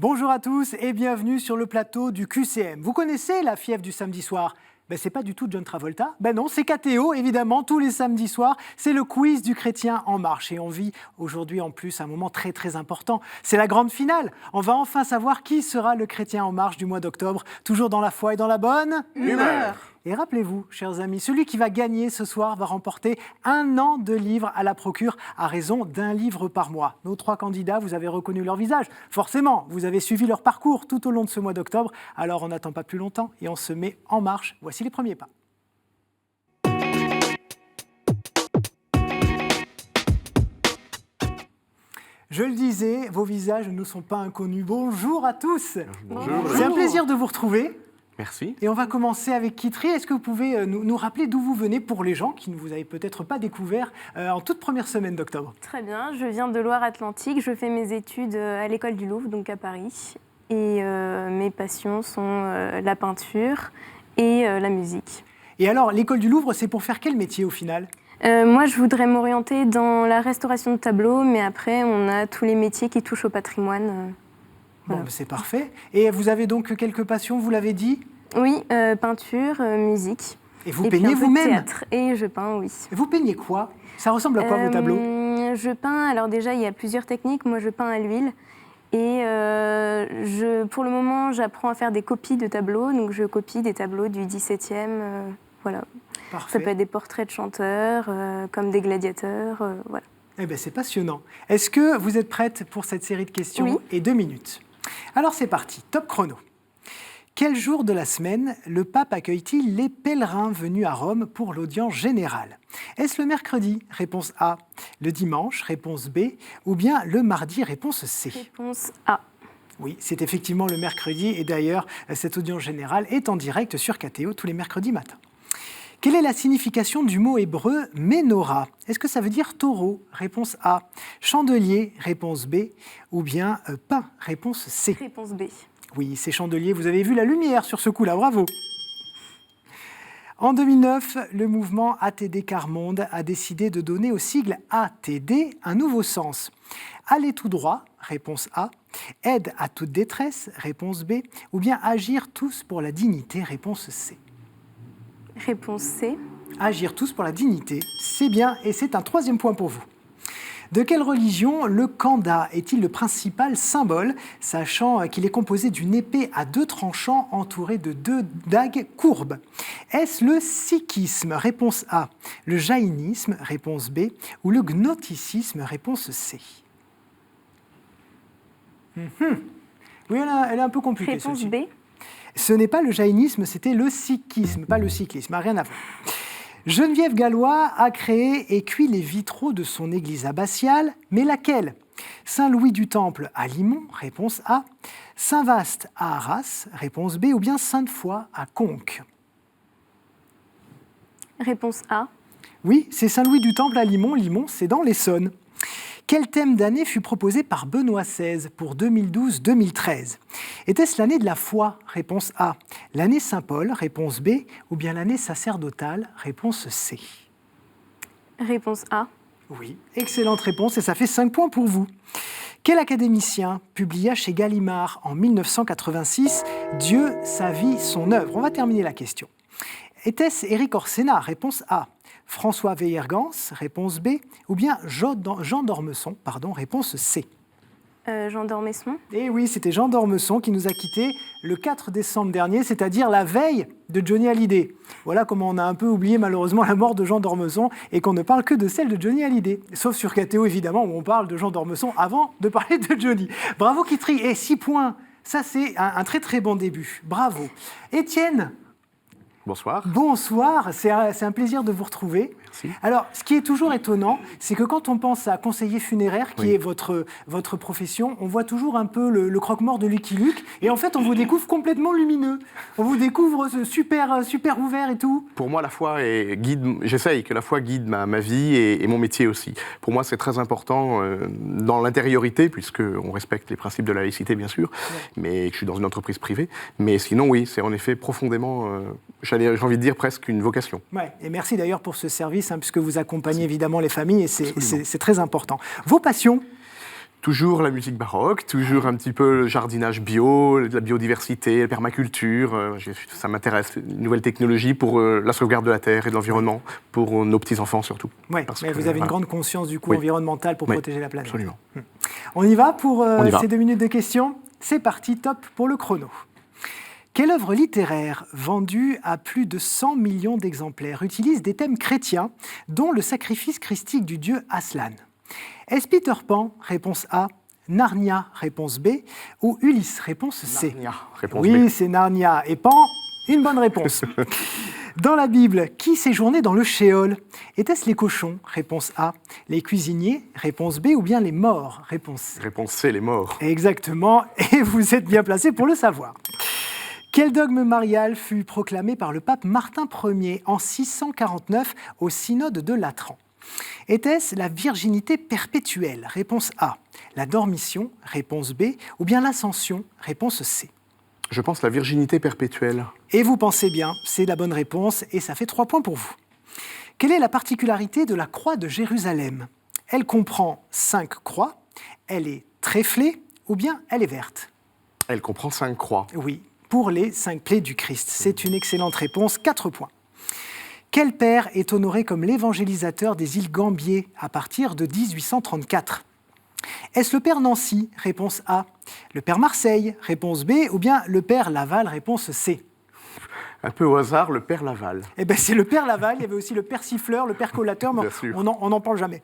Bonjour à tous et bienvenue sur le plateau du QCM. Vous connaissez la fièvre du samedi soir ? C'est pas du tout John Travolta. Non, c'est KTO, évidemment, tous les samedis soirs. C'est le quiz du Chrétien en marche. Et on vit aujourd'hui en plus un moment très très important. C'est la grande finale. On va enfin savoir qui sera le Chrétien en marche du mois d'octobre. Toujours dans la foi et dans la bonne humeur. Et rappelez-vous, chers amis, celui qui va gagner ce soir va remporter 1 an de livres à la procure à raison d'1 livre par mois. Nos 3 candidats, vous avez reconnu leur visage. Forcément, vous avez suivi leur parcours tout au long de ce mois d'octobre. Alors on n'attend pas plus longtemps et on se met en marche. Voici les premiers pas. Je le disais, vos visages ne nous sont pas inconnus. Bonjour à tous. Bonjour. C'est un plaisir de vous retrouver. Merci. Et on va commencer avec Kitri. Est-ce que vous pouvez nous rappeler d'où vous venez pour les gens qui ne vous avaient peut-être pas découvert en toute première semaine d'octobre ? Très bien, je viens de Loire-Atlantique. Je fais mes études à l'école du Louvre, donc à Paris. Et mes passions sont la peinture et la musique. Et alors, l'école du Louvre, c'est pour faire quel métier au final ? Moi, je voudrais m'orienter dans la restauration de tableaux, mais après, on a tous les métiers qui touchent au patrimoine. Bon, c'est parfait. Et vous avez donc quelques passions, vous l'avez dit ? Oui, peinture, musique. Et vous peignez vous-même ? Théâtre. Et je peins, oui. Et vous peignez quoi ? Ça ressemble à quoi vos tableaux ? Je peins, alors déjà, il y a plusieurs techniques. Moi, je peins à l'huile. Et pour le moment, j'apprends à faire des copies de tableaux. Donc, je copie des tableaux du XVIIe. Voilà. Parfait. Ça peut être des portraits de chanteurs, comme des gladiateurs. Voilà. C'est passionnant. Est-ce que vous êtes prête pour cette série de questions ? Oui. Et 2 minutes. Alors, c'est parti. Top chrono. Quel jour de la semaine le pape accueille-t-il les pèlerins venus à Rome pour l'audience générale ? Est-ce le mercredi ? Réponse A. Le dimanche ? Réponse B. Ou bien le mardi ? Réponse C. Réponse A. Oui, c'est effectivement le mercredi. Et d'ailleurs, cette audience générale est en direct sur KTO tous les mercredis matins. Quelle est la signification du mot hébreu « menorah » ? Est-ce que ça veut dire taureau ? Réponse A. Chandelier ? Réponse B. Ou bien pain ? Réponse C. Réponse B. Oui, c'est chandelier. Vous avez vu la lumière sur ce coup-là, bravo. En 2009, le mouvement ATD Quart Monde a décidé de donner au sigle ATD un nouveau sens. Aller tout droit, réponse A. Aide à toute détresse, réponse B. Ou bien agir tous pour la dignité, réponse C. Réponse C. Agir tous pour la dignité, c'est bien et c'est un 3e point pour vous. De quelle religion le kanda est-il le principal symbole, sachant qu'il est composé d'une épée à 2 tranchants entourée de 2 dagues courbes ? Est-ce le sikhisme ? Réponse A. Le jaïnisme ? Réponse B. Ou le gnosticisme ? Réponse C. Oui, elle est un peu compliquée. Réponse celle-ci. B. Ce n'est pas le jaïnisme, c'était le sikhisme, pas le cyclisme, rien à voir. Geneviève Gallois a créé et cuit les vitraux de son église abbatiale, mais laquelle ? Saint-Louis du Temple à Limon, réponse A. Saint-Vaast à Arras, réponse B. Ou bien Sainte-Foy à Conques. Réponse A. Oui, c'est Saint-Louis du Temple à Limon. Limon, c'est dans l'Essonne. Quel thème d'année fut proposé par Benoît XVI pour 2012-2013 ? Était-ce l'année de la foi ? Réponse A. L'année Saint-Paul ? Réponse B. Ou bien l'année sacerdotale ? Réponse C. Réponse A. Oui, excellente réponse et ça fait 5 points pour vous. Quel académicien publia chez Gallimard en 1986 « Dieu, sa vie, son œuvre » ? On va terminer la question. Était-ce Éric Orsena ? Réponse A. François Weiergans, réponse B, ou bien Jean d'Ormesson, réponse C. Jean d'Ormesson. Et oui, c'était Jean d'Ormesson qui nous a quittés le 4 décembre dernier, c'est-à-dire la veille de Johnny Hallyday. Voilà comment on a un peu oublié malheureusement la mort de Jean d'Ormesson et qu'on ne parle que de celle de Johnny Hallyday. Sauf sur KTO évidemment, où on parle de Jean d'Ormesson avant de parler de Johnny. Bravo Kitri, et 6 points, ça c'est un très très bon début. Bravo. Étienne. Bonsoir. Bonsoir, c'est un plaisir de vous retrouver. Merci. Alors, ce qui est toujours étonnant, c'est que quand on pense à conseiller funéraire, qui est votre profession, on voit toujours un peu le croque-mort de Lucky Luke, et en fait, on vous découvre complètement lumineux. On vous découvre super ouvert et tout. Pour moi, la foi j'essaye que la foi guide ma vie et mon métier aussi. Pour moi, c'est très important dans l'intériorité, puisqu'on respecte les principes de la laïcité, bien sûr, mais je suis dans une entreprise privée. Mais sinon, oui, c'est en effet profondément, j'ai envie de dire presque une vocation. Ouais, et merci d'ailleurs pour ce service, puisque vous accompagnez évidemment les familles, et c'est très important. Vos passions ? Toujours la musique baroque, toujours un petit peu le jardinage bio, la biodiversité, la permaculture. Ça m'intéresse, les nouvelles technologies pour la sauvegarde de la terre et de l'environnement, pour nos petits-enfants surtout. Oui, mais vous avez une grande conscience du coup environnementale pour protéger la planète. Absolument. On y va pour ces 2 minutes de questions. C'est parti, top pour le chrono. Quelle œuvre littéraire vendue à plus de 100 millions d'exemplaires utilise des thèmes chrétiens, dont le sacrifice christique du dieu Aslan? Est-ce Peter Pan, réponse A, Narnia, réponse B, ou Ulysse, réponse C? Narnia, réponse B. Oui, c'est Narnia. Et Pan, une bonne réponse. Dans la Bible, qui séjournait dans le Sheol? Était-ce les cochons, réponse A, les cuisiniers, réponse B, ou bien les morts, réponse C? Réponse C, les morts. Exactement, et vous êtes bien placé pour le savoir. Quel dogme marial fut proclamé par le pape Martin Ier en 649 au synode de Latran? Était-ce la virginité perpétuelle? Réponse A. La dormition? Réponse B. Ou bien l'ascension? Réponse C. Je pense la virginité perpétuelle. Et vous pensez bien, c'est la bonne réponse et ça fait 3 points pour vous. Quelle est la particularité de la croix de Jérusalem? Elle comprend 5 croix, elle est tréflée ou bien elle est verte? Elle comprend 5 croix. Oui, pour les 5 plaies du Christ. C'est une excellente réponse, 4 points. Quel père est honoré comme l'évangélisateur des îles Gambier à partir de 1834? Est-ce le père Nancy? Réponse A. Le père Marseille? Réponse B. Ou bien le père Laval? Réponse C. Un peu au hasard, le père Laval. Eh ben, c'est le père Laval, il y avait aussi le père Siffleur, le père Collateur, mais on n'en parle jamais.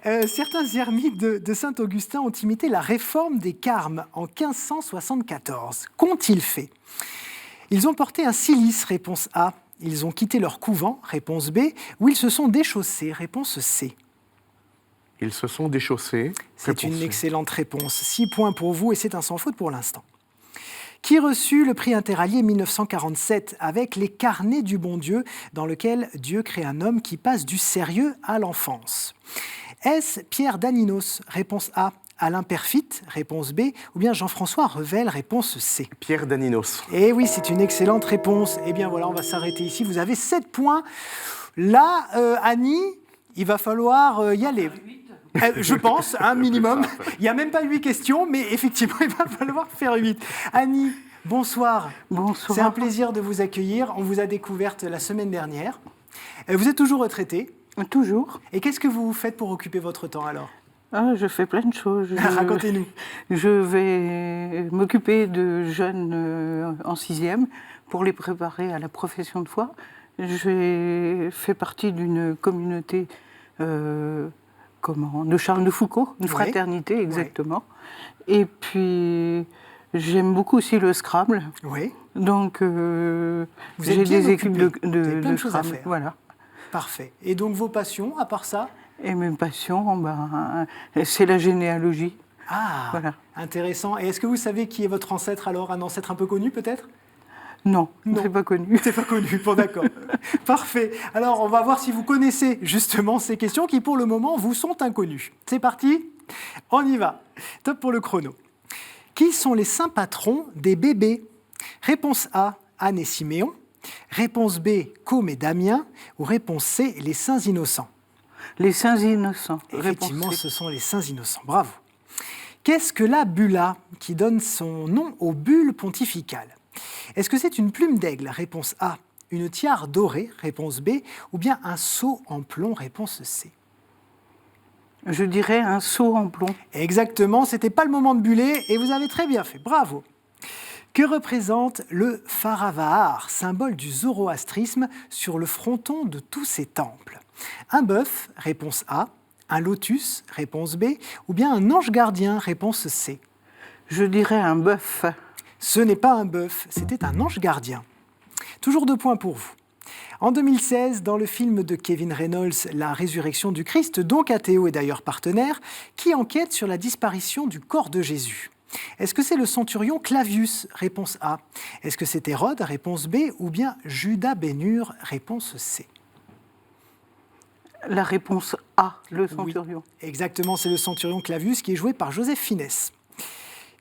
Certains ermites de Saint-Augustin ont imité la réforme des Carmes en 1574. Qu'ont-ils fait? Ils ont porté un cilice, réponse A. Ils ont quitté leur couvent, réponse B. Ou ils se sont déchaussés, réponse C. Ils se sont déchaussés. C'est une excellente réponse. 6 points pour vous et c'est un sans faute pour l'instant. Qui reçut le prix Interallié 1947 avec Les Carnets du bon Dieu, dans lequel Dieu crée un homme qui passe du sérieux à l'enfance? Est-ce Pierre Daninos, réponse A, Alain Perfit, réponse B, ou bien Jean-François Revel, réponse C? Pierre Daninos. Eh oui, c'est une excellente réponse. Eh bien voilà, on va s'arrêter ici. Vous avez 7 points. Là, Annie, il va falloir y aller. Je pense, un minimum. Il n'y a même pas 8 questions, mais effectivement, il va falloir faire 8. Annie, bonsoir. Bonsoir. C'est un plaisir de vous accueillir. On vous a découverte la semaine dernière. Vous êtes toujours retraitée? Toujours. Et qu'est-ce que vous faites pour occuper votre temps alors? Je fais plein de choses. Racontez-nous. Je vais m'occuper de jeunes en 6e pour les préparer à la profession de foi. Je fais partie d'une communauté de Charles de Foucault, une fraternité exactement. Oui. Et puis j'aime beaucoup aussi le Scrabble. Oui. Donc j'ai des équipes de choses à Scrabble. faire. Voilà. Parfait. Et donc vos passions, à part ça? Et mes passions, c'est la généalogie. Ah, voilà. Intéressant. Et est-ce que vous savez qui est votre ancêtre alors? Un ancêtre un peu connu peut-être? Non, c'est pas connu. C'est pas connu, bon d'accord. Parfait. Alors on va voir si vous connaissez justement ces questions qui pour le moment vous sont inconnues. C'est parti, on y va. Top pour le chrono. Qui sont les saints patrons des bébés? Réponse A, Anne et Siméon. Réponse B, Côme et Damien. Ou réponse C, les saints innocents? Les saints innocents. Effectivement, ce sont les saints innocents. Bravo. Qu'est-ce que la bulla qui donne son nom aux bulles pontificales? Est-ce que c'est une plume d'aigle? Réponse A. Une tiare dorée? Réponse B. Ou bien un sceau en plomb? Réponse C. Je dirais un sceau en plomb. Exactement, c'était pas le moment de buller et vous avez très bien fait. Bravo. Que représente le Faravahar, symbole du zoroastrisme, sur le fronton de tous ces temples? Un bœuf, réponse A. Un lotus, réponse B. Ou bien un ange gardien, réponse C. Je dirais un bœuf. Ce n'est pas un bœuf, c'était un ange gardien. Toujours 2 points pour vous. En 2016, dans le film de Kevin Reynolds, La résurrection du Christ, dont Athéo est d'ailleurs partenaire, qui enquête sur la disparition du corps de Jésus. Est-ce que c'est le centurion Clavius? Réponse A. Est-ce que c'est Hérode? Réponse B. Ou bien Judas Ben-Hur? Réponse C. La réponse A, le centurion. Oui, exactement, c'est le centurion Clavius qui est joué par Joseph Fiennes.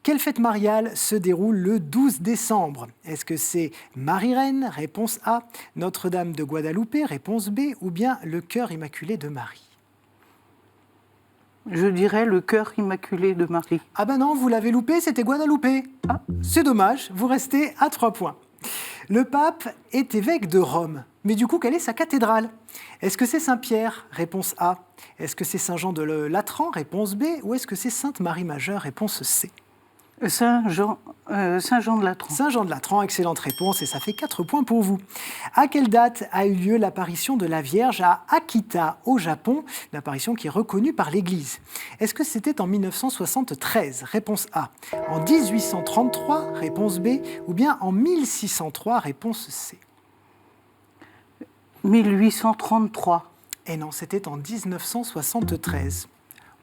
Quelle fête mariale se déroule le 12 décembre? Est-ce que c'est Marie-Reine? Réponse A. Notre-Dame de Guadalupe? Réponse B. Ou bien le cœur immaculé de Marie? Je dirais le cœur immaculé de Marie. Ah ben non, vous l'avez loupé, c'était Guadalupe. Ah. C'est dommage, vous restez à 3 points. Le pape est évêque de Rome. Mais du coup, quelle est sa cathédrale? Est-ce que c'est Saint-Pierre? Réponse A. Est-ce que c'est Saint-Jean de Latran? Réponse B. Ou est-ce que c'est Sainte-Marie-Majeure? Réponse C. Saint-Jean de Latran. Saint-Jean de Latran, excellente réponse, et ça fait 4 points pour vous. À quelle date a eu lieu l'apparition de la Vierge à Akita, au Japon, une apparition qui est reconnue par l'Église? Est-ce que c'était en 1973? Réponse A. En 1833? Réponse B. Ou bien en 1603? Réponse C. 1833. Et non, c'était en 1973.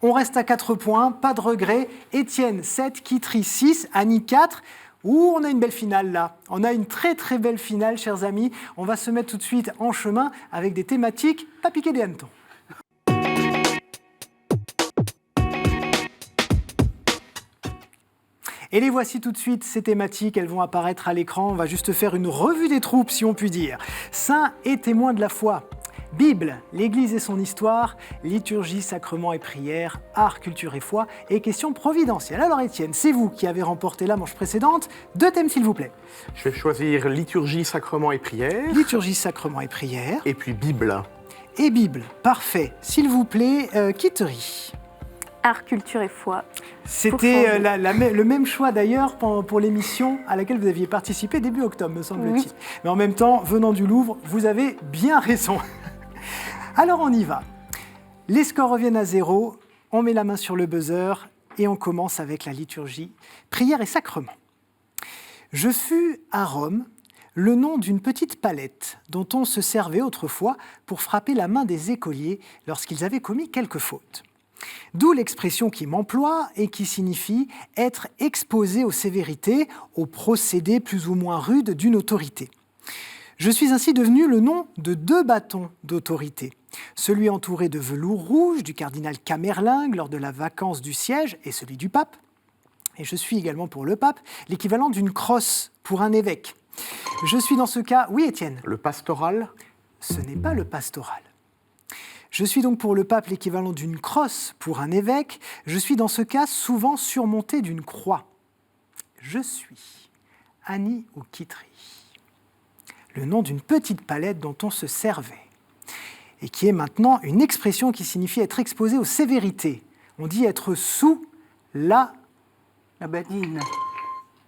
On reste à 4 points, pas de regret. Étienne 7, Kitry 6, Annie 4. Ouh, on a une belle finale là. On a une très très belle finale, chers amis. On va se mettre tout de suite en chemin avec des thématiques pas piquées des hannetons. Et les voici tout de suite, ces thématiques, elles vont apparaître à l'écran. On va juste faire une revue des troupes, si on peut dire. Saints et témoins de la foi. Bible, l'Église et son histoire, liturgie, sacrement et prière, art, culture et foi, et questions providentielles. Alors Étienne, c'est vous qui avez remporté la manche précédente. 2 thèmes s'il vous plaît. Je vais choisir liturgie, sacrement et prière. Liturgie, sacrement et prière. Et puis Bible. Et Bible, parfait. S'il vous plaît, Kitry. Art, culture et foi. C'était le même choix d'ailleurs pour l'émission à laquelle vous aviez participé début octobre, me semble-t-il. Oui. Mais en même temps, venant du Louvre, vous avez bien raison. Alors on y va. Les scores reviennent à 0, on met la main sur le buzzer et on commence avec la liturgie, prière et sacrement. Je fus à Rome, le nom d'une petite palette dont on se servait autrefois pour frapper la main des écoliers lorsqu'ils avaient commis quelque faute. D'où l'expression qui m'emploie et qui signifie être exposé aux sévérités, aux procédés plus ou moins rudes d'une autorité. Je suis ainsi devenu le nom de 2 bâtons d'autorité. Celui entouré de velours rouge du cardinal Camerlingue lors de la vacance du siège et celui du pape. Et je suis également pour le pape l'équivalent d'une crosse pour un évêque. Je suis dans ce cas... Oui, Étienne? Le pastoral. Ce n'est pas le pastoral. Je suis donc pour le pape l'équivalent d'une crosse pour un évêque. Je suis dans ce cas souvent surmonté d'une croix. Je suis Annie ou Kitry, le nom d'une petite palette dont on se servait, et qui est maintenant une expression qui signifie être exposé aux sévérités. On dit être sous la... La badine.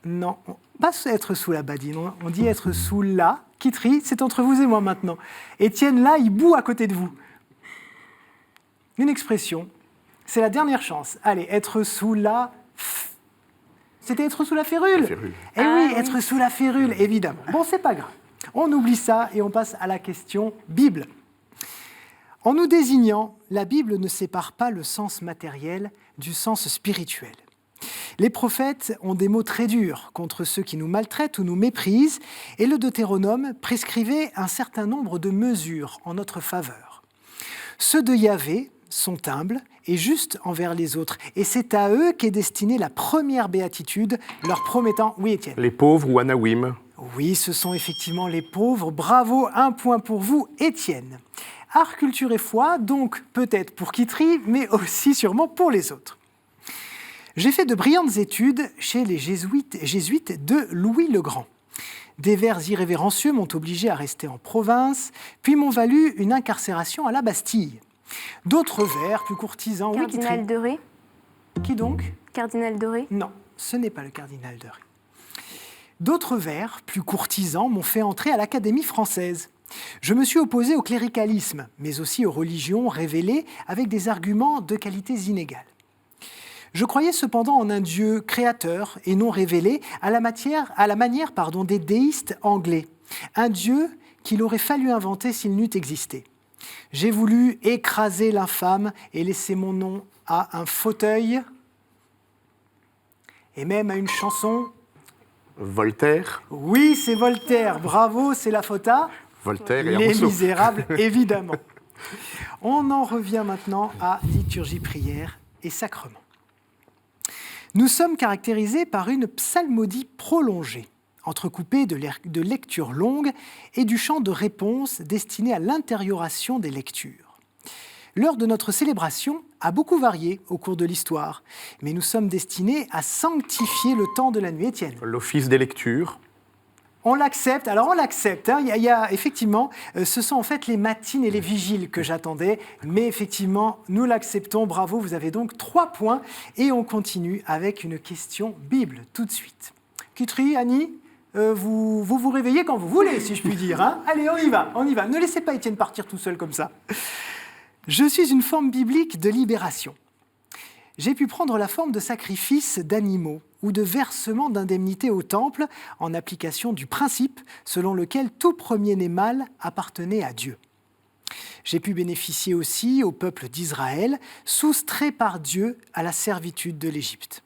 Non, pas être sous la badine, on dit être sous la... Kitry, c'est entre vous et moi maintenant. Étienne, là, il bout à côté de vous. Une expression, c'est la dernière chance. Allez, être sous la... C'était être sous la férule. La férule. Eh oui, être sous la férule, évidemment. Bon, c'est pas grave. On oublie ça et on passe à la question Bible. En nous désignant, la Bible ne sépare pas le sens matériel du sens spirituel. Les prophètes ont des mots très durs contre ceux qui nous maltraitent ou nous méprisent, et le Deutéronome prescrivait un certain nombre de mesures en notre faveur. Ceux de Yahvé sont humbles et justes envers les autres, et c'est à eux qu'est destinée la première béatitude, leur promettant... Oui, Étienne. Les pauvres ou Anawim. Oui, ce sont effectivement les pauvres. Bravo, 1 point pour vous, Étienne. Art, culture et foi, donc peut-être pour Kitry, mais aussi sûrement pour les autres. J'ai fait de brillantes études chez les jésuites de Louis le Grand. Des vers irrévérencieux m'ont obligé à rester en province, puis m'ont valu une incarcération à la Bastille. D'autres vers, plus courtisans... Cardinal oui, de Ré. Qui donc? Cardinal de Ré. Non, ce n'est pas le cardinal de Ré. D'autres vers, plus courtisans, m'ont fait entrer à l'Académie française. Je me suis opposé au cléricalisme, mais aussi aux religions révélées avec des arguments de qualités inégales. Je croyais cependant en un Dieu créateur et non révélé à la manière des déistes anglais. Un Dieu qu'il aurait fallu inventer s'il n'eût existé. J'ai voulu écraser l'infâme et laisser mon nom à un fauteuil et même à une chanson. Voltaire. Oui, c'est Voltaire. Bravo, c'est la faute à Voltaire et Les Rousseau. Misérables, évidemment. On en revient maintenant à liturgie, prière et sacrement. Nous sommes caractérisés par une psalmodie prolongée, entrecoupée de lectures longues et du chant de réponse destiné à l'intérioration des lectures. L'heure de notre célébration a beaucoup varié au cours de l'histoire, mais nous sommes destinés à sanctifier le temps de la nuit. Étienne. L'office des lectures. On l'accepte, alors on l'accepte. Hein. Il y a effectivement, ce sont en fait les matines et les vigiles que j'attendais, mais effectivement, nous l'acceptons. Bravo, vous avez donc 3 points. Et on continue avec une question Bible tout de suite. Kitri, Annie, vous réveillez quand vous voulez, si je puis dire. Hein. Allez, on y va. Ne laissez pas Étienne partir tout seul comme ça. Je suis une forme biblique de libération. J'ai pu prendre la forme de sacrifices d'animaux ou de versement d'indemnités au temple en application du principe selon lequel tout premier-né mâle appartenait à Dieu. J'ai pu bénéficier aussi au peuple d'Israël, soustrait par Dieu à la servitude de l'Égypte.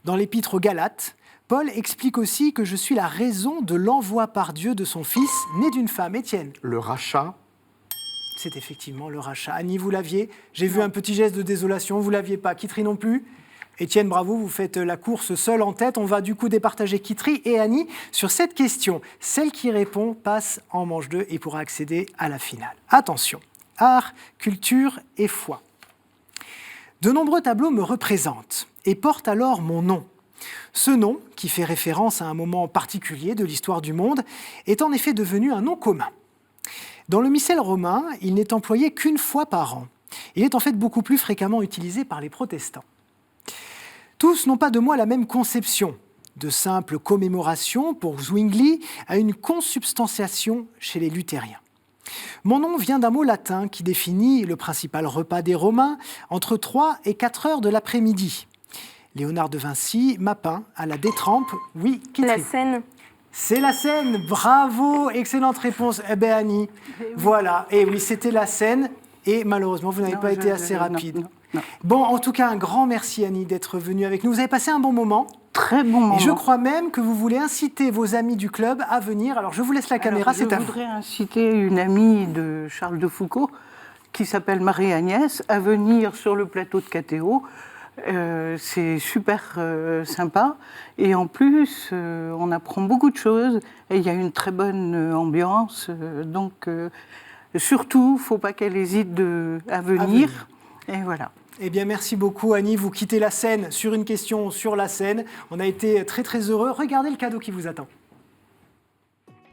Dans l'épître aux Galates, Paul explique aussi que je suis la raison de l'envoi par Dieu de son fils, né d'une femme. Étienne. Le rachat. C'est effectivement le rachat. Annie, vous l'aviez. J'ai vu un petit geste de désolation, vous ne l'aviez pas. Kitri non plus. Étienne, bravo, vous faites la course seul en tête. On va du coup départager Kitri et Annie sur cette question. Celle qui répond passe en manche 2 et pourra accéder à la finale. Attention, art, culture et foi. De nombreux tableaux me représentent et portent alors mon nom. Ce nom, qui fait référence à un moment particulier de l'histoire du monde, est en effet devenu un nom commun. Dans le missel romain, il n'est employé qu'une fois par an. Il est en fait beaucoup plus fréquemment utilisé par les protestants. Tous n'ont pas de moi la même conception, de simple commémoration pour Zwingli à une consubstantiation chez les luthériens. Mon nom vient d'un mot latin qui définit le principal repas des Romains entre 3 et 4 heures de l'après-midi. Léonard de Vinci m'a peint à la détrempe, oui, Kitri. La Seine. C'est la Seine, bravo, excellente réponse. Eh bien Annie, voilà, et oui, c'était la Seine, et malheureusement, vous n'avez pas été assez rapide. Non. Bon, en tout cas, un grand merci Annie d'être venue avec nous. Vous avez passé un bon moment. Très bon moment. Et je crois même que vous voulez inciter vos amis du club à venir. Alors, je vous laisse la caméra, c'est à vous. Je voudrais inciter une amie de Charles de Foucault, qui s'appelle Marie-Agnès, à venir sur le plateau de KTO. C'est super sympa. Et en plus, on apprend beaucoup de choses. Et il y a une très bonne ambiance. Donc, surtout, il ne faut pas qu'elle hésite à venir. Et voilà. Eh bien, merci beaucoup, Annie. Vous quittez la scène sur une question sur la scène. On a été très, très heureux. Regardez le cadeau qui vous attend.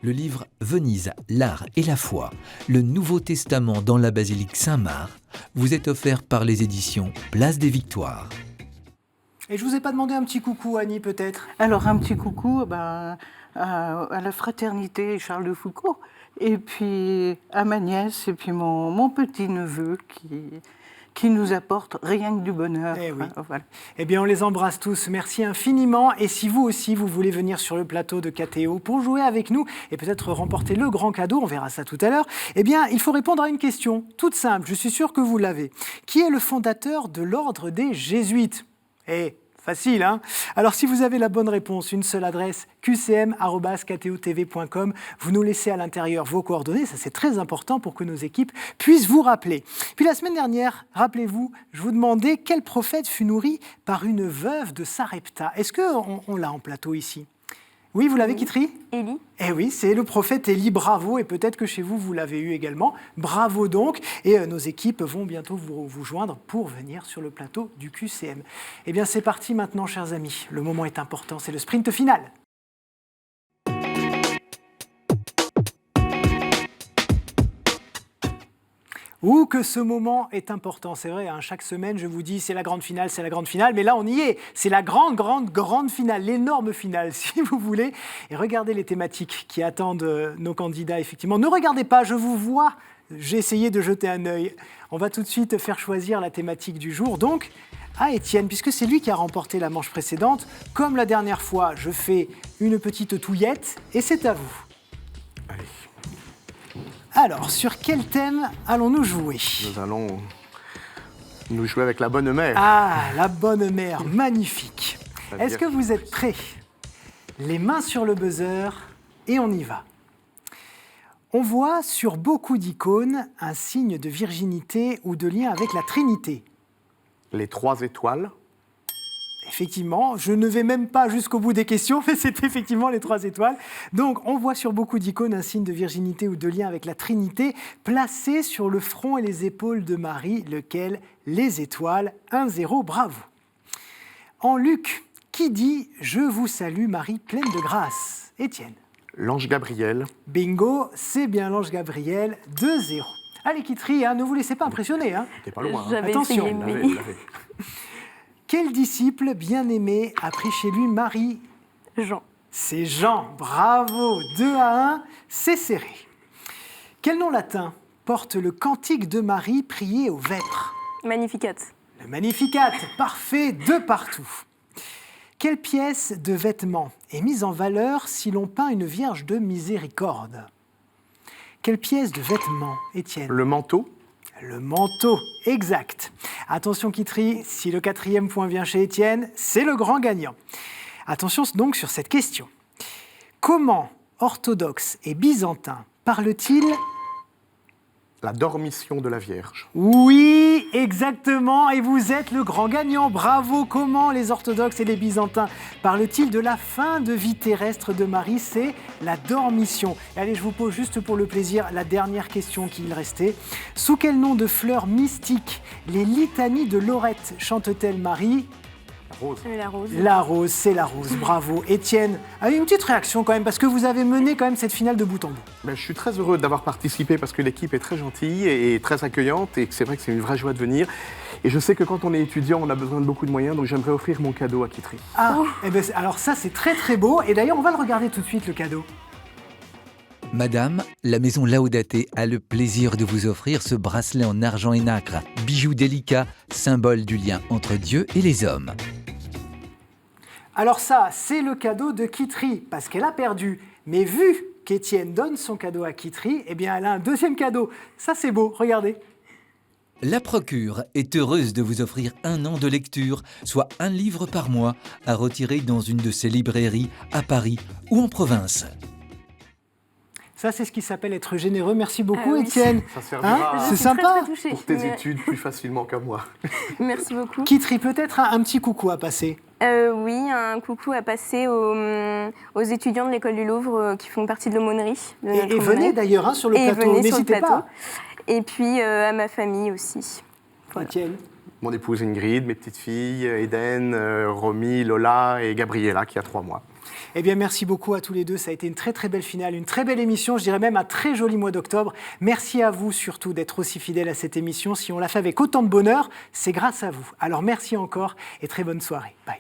Le livre Venise, l'art et la foi, le Nouveau Testament dans la basilique Saint-Marc, vous est offert par les éditions Place des Victoires. Et je ne vous ai pas demandé un petit coucou, Annie, peut-être? Alors, un petit coucou à la fraternité Charles de Foucault, et puis à ma nièce, et puis mon petit-neveu qui nous apporte rien que du bonheur. Eh oui. Voilà. Eh bien, on les embrasse tous. Merci infiniment. Et si vous aussi, vous voulez venir sur le plateau de KTO pour jouer avec nous et peut-être remporter le grand cadeau, on verra ça tout à l'heure, eh bien, il faut répondre à une question toute simple. Je suis sûr que vous l'avez. Qui est le fondateur de l'ordre des Jésuites? Facile, hein? Alors, si vous avez la bonne réponse, une seule adresse, qcm@ktotv.com. Vous nous laissez à l'intérieur vos coordonnées, ça c'est très important pour que nos équipes puissent vous rappeler. Puis la semaine dernière, rappelez-vous, je vous demandais quel prophète fut nourri par une veuve de Sarepta. Est-ce qu'on l'a en plateau ici? Oui, vous l'avez, Kitri? Élie. Eh oui, c'est le prophète Élie, bravo, et peut-être que chez vous, vous l'avez eu également. Bravo donc, et nos équipes vont bientôt vous joindre pour venir sur le plateau du QCM. Eh bien, c'est parti maintenant, chers amis. Le moment est important, c'est le sprint final. Ouh, que ce moment est important, c'est vrai, hein, chaque semaine je vous dis c'est la grande finale, mais là on y est, c'est la grande finale, l'énorme finale si vous voulez. Et regardez les thématiques qui attendent nos candidats, effectivement. Ne regardez pas, je vous vois, j'ai essayé de jeter un œil. On va tout de suite faire choisir la thématique du jour, donc à Étienne, puisque c'est lui qui a remporté la manche précédente. Comme la dernière fois, je fais une petite touillette et c'est à vous. Allez. Alors, sur quel thème allons-nous jouer? Nous allons nous jouer avec la bonne mère. Ah, la bonne mère, magnifique. Est-ce que vous êtes prêts? Les mains sur le buzzer et on y va. On voit sur beaucoup d'icônes un signe de virginité ou de lien avec la Trinité. Les 3 étoiles. Effectivement, je ne vais même pas jusqu'au bout des questions, mais c'est effectivement les 3 étoiles. Donc, on voit sur beaucoup d'icônes un signe de virginité ou de lien avec la Trinité, placé sur le front et les épaules de Marie, lequel les étoiles. 1-0, bravo. En Luc, qui dit « Je vous salue Marie, pleine de grâce » Étienne. L'ange Gabriel. Bingo, c'est bien l'ange Gabriel. 2-0. Allez, Kitri, ne vous laissez pas impressionner. T'es pas loin. J'avais Attention. essayé, mais- Quel disciple bien-aimé a pris chez lui Marie? Jean. C'est Jean. Bravo. 2-1, c'est serré. Quel nom latin porte le cantique de Marie prié aux vêpres? Magnificat. Le Magnificat. Parfait, 2 partout. Quelle pièce de vêtement est mise en valeur si l'on peint une Vierge de miséricorde? Quelle pièce de vêtement, Étienne? Le manteau. Le manteau, exact. Attention Kitri, si le 4e point vient chez Étienne, c'est le grand gagnant. Attention donc sur cette question. Comment orthodoxes et byzantins parlent-ils? La dormition de la Vierge. Oui, exactement, et vous êtes le grand gagnant. Bravo. Comment les orthodoxes et les byzantins parlent-ils de la fin de vie terrestre de Marie? C'est la dormition. Et allez, je vous pose juste pour le plaisir la dernière question qu'il restait. Sous quel nom de fleur mystique les litanies de Lorette chantent-elles Marie? La rose. La rose. La rose, c'est la rose. Bravo. Étienne, avez une petite réaction quand même, parce que vous avez mené quand même cette finale de bout en bout. Ben, je suis très heureux d'avoir participé parce que l'équipe est très gentille et très accueillante et c'est vrai que c'est une vraie joie de venir. Et je sais que quand on est étudiant, on a besoin de beaucoup de moyens, donc j'aimerais offrir mon cadeau à Kitri. Ah, eh ben, alors ça c'est très très beau. Et d'ailleurs, on va le regarder tout de suite, le cadeau. Madame, la maison Laudate a le plaisir de vous offrir ce bracelet en argent et nacre, bijou délicat, symbole du lien entre Dieu et les hommes. Alors ça, c'est le cadeau de Kitri, parce qu'elle a perdu. Mais vu qu'Étienne donne son cadeau à Kitri, eh bien elle a un 2e cadeau. Ça c'est beau, regardez. La Procure est heureuse de vous offrir 1 an de lecture, soit 1 livre par mois, à retirer dans une de ses librairies à Paris ou en province. Ça c'est ce qui s'appelle être généreux. Merci beaucoup Ah oui. Étienne. Ça servira Hein, Je c'est suis sympa. Très, très touchée. pour tes Mais- études plus facilement qu'à moi. Merci beaucoup. Kitri, peut-être un petit coucou à passer. Oui, un coucou à passer aux étudiants de l'école du Louvre qui font partie de l'aumônerie. de notre Et venez aumônerie. d'ailleurs sur le Et plateau, venez sur le n'hésitez plateau. pas. Et puis à ma famille aussi. Voilà. Étienne. Mon épouse Ingrid, mes petites filles, Eden, Romy, Lola et Gabriella qui a 3 mois. Eh bien, merci beaucoup à tous les deux. Ça a été une très très belle finale, une très belle émission. Je dirais même un très joli mois d'octobre. Merci à vous surtout d'être aussi fidèles à cette émission. Si on l'a fait avec autant de bonheur, c'est grâce à vous. Alors merci encore et très bonne soirée. Bye.